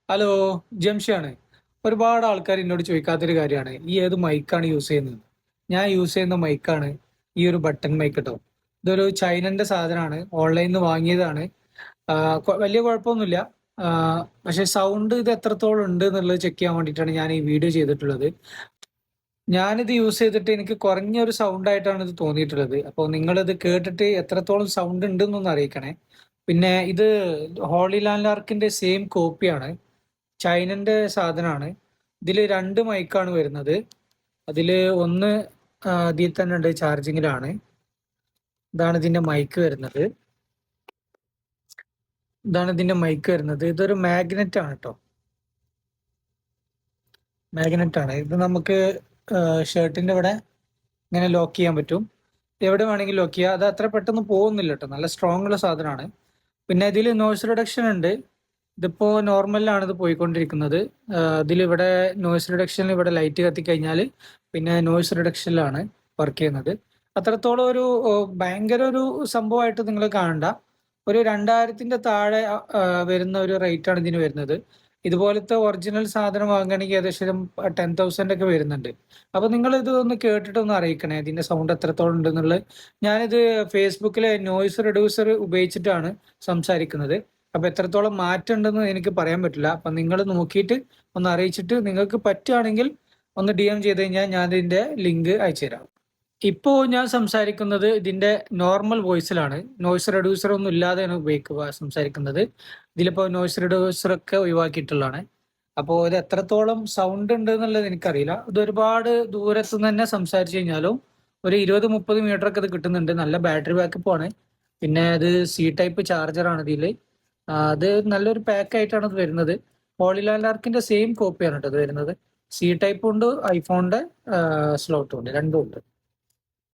Hello, ജംഷിയാണ്. ഒരുപാട് ആൾക്കാർ എന്നോട് ചോദിക്കാത്തൊരു കാര്യമാണ് ഈ ഏത് മൈക്കാണ് യൂസ് ചെയ്യുന്നത്. ഞാൻ യൂസ് ചെയ്യുന്ന മൈക്കാണ് ഈ ഒരു ബട്ടൺ മൈക്ക് കേട്ടോ. ഇതൊരു ചൈനന്റെ സാധനമാണ്, ഓൺലൈനിൽ നിന്ന് വാങ്ങിയതാണ്. വലിയ കുഴപ്പമൊന്നുമില്ല. പക്ഷെ സൗണ്ട് ഇത് എത്രത്തോളം ഉണ്ട് എന്നുള്ളത് ചെക്ക് ചെയ്യാൻ വേണ്ടിയിട്ടാണ് ഞാൻ ഈ വീഡിയോ ചെയ്തിട്ടുള്ളത്. ഞാനിത് യൂസ് ചെയ്തിട്ട് എനിക്ക് കുറഞ്ഞൊരു സൗണ്ട് ആയിട്ടാണ് ഇത് തോന്നിയിട്ടുള്ളത്. അപ്പോൾ നിങ്ങളിത് കേട്ടിട്ട് എത്രത്തോളം സൗണ്ട് ഉണ്ട് എന്നൊന്ന് അറിയിക്കണേ. പിന്നെ ഇത് ഹോളി ലാൻഡ്മാർക്കിന്റെ സെയിം കോപ്പിയാണ്, ചൈനന്റെ സാധനമാണ്. ഇതിൽ രണ്ട് മൈക്കാണ് വരുന്നത്. അതില് ഒന്ന് ഇതിൽ തന്നെ ഉണ്ട്, ചാർജിങ്ങിലാണ്. ഇതാണ് ഇതിന്റെ മൈക്ക് വരുന്നത്. ഇതൊരു മാഗ്നറ്റ് ആണ് കേട്ടോ. മാഗ്നറ്റ് ആണ് ഇത്. നമുക്ക് ഷർട്ടിന്റെ ഇവിടെ ഇങ്ങനെ ലോക്ക് ചെയ്യാൻ പറ്റും. എവിടെ വേണമെങ്കിലും ലോക്ക് ചെയ്യാം. അത് അത്ര പെട്ടെന്ന് പോകുന്നില്ല കേട്ടോ, നല്ല സ്ട്രോങ് ഉള്ള സാധനമാണ്. പിന്നെ ഇതിൽ നോയ്സ് റിഡക്ഷൻ ഉണ്ട്. ഇതിപ്പോ നോർമലിലാണ് ഇത് പോയിക്കൊണ്ടിരിക്കുന്നത്. ഇതിലിവിടെ നോയ്സ് റിഡക്ഷനിൽ ഇവിടെ ലൈറ്റ് കത്തിക്കഴിഞ്ഞാൽ പിന്നെ നോയ്സ് റിഡക്ഷനിലാണ് വർക്ക് ചെയ്യുന്നത്. അത്രത്തോളം ഒരു ഭയങ്കര ഒരു സംഭവമായിട്ട് നിങ്ങൾ കാണണ്ട. ഒരു 2000-ന്റെ താഴെ വരുന്ന ഒരു റേറ്റ് ആണ് ഇതിന് വരുന്നത്. ഇതുപോലത്തെ ഒറിജിനൽ സാധനം വാങ്ങുകയാണെങ്കിൽ ഏകദേശം 10,000 ഒക്കെ വരുന്നുണ്ട്. അപ്പൊ നിങ്ങൾ ഇത് ഒന്ന് കേട്ടിട്ട് ഒന്ന് അറിയിക്കണേ, ഇതിന്റെ സൗണ്ട് എത്രത്തോളം ഉണ്ടെന്നുള്ളത്. ഞാനിത് ഫേസ്ബുക്കിലെ നോയ്സ് റെഡ്യൂസർ ഉപയോഗിച്ചിട്ടാണ് സംസാരിക്കുന്നത്. അപ്പൊ എത്രത്തോളം മാറ്റം ഉണ്ടെന്ന് എനിക്ക് പറയാൻ പറ്റില്ല. അപ്പൊ നിങ്ങൾ നോക്കിയിട്ട് ഒന്ന് അറിയിച്ചിട്ട് നിങ്ങൾക്ക് പറ്റുകയാണെങ്കിൽ ഒന്ന് DM ചെയ്ത് കഴിഞ്ഞാൽ ഞാൻ ഇതിന്റെ ലിങ്ക് അയച്ചുതരാം. ഇപ്പോ ഞാൻ സംസാരിക്കുന്നത് ഇതിന്റെ നോർമൽ വോയിസിലാണ്, നോയ്സ് റെഡ്യൂസർ ഒന്നും ഇല്ലാതെയാണ് സംസാരിക്കുന്നത്. ഇതിലിപ്പോ നോയ്സ് റെഡ്യൂസർ ഒക്കെ ഒഴിവാക്കിയിട്ടുള്ളതാണ്. അപ്പോൾ ഇത് എത്രത്തോളം സൗണ്ട് ഉണ്ട് എന്നുള്ളത് എനിക്കറിയില്ല. ഇത് ഒരുപാട് ദൂരത്ത് നിന്ന് തന്നെ സംസാരിച്ചു കഴിഞ്ഞാലും ഒരു 20-30 മീറ്റർ ഒക്കെ ഇത് കിട്ടുന്നുണ്ട്. നല്ല ബാറ്ററി ബാക്കപ്പ് ആണ്. പിന്നെ ഇത് C ടൈപ്പ് ചാർജർ ആണ് ഇതിൽ. അത് നല്ലൊരു പാക്ക് ആയിട്ടാണ് ഇത് വരുന്നത്. ഹോളിലാൻഡാർക്കിന്റെ സെയിം കോപ്പിയാണ് കേട്ടോ ഇത് വരുന്നത്. C ടൈപ്പും ഉണ്ട്, ഐഫോണിന്റെ സ്ലോട്ടും ഉണ്ട്, രണ്ടും ഉണ്ട്.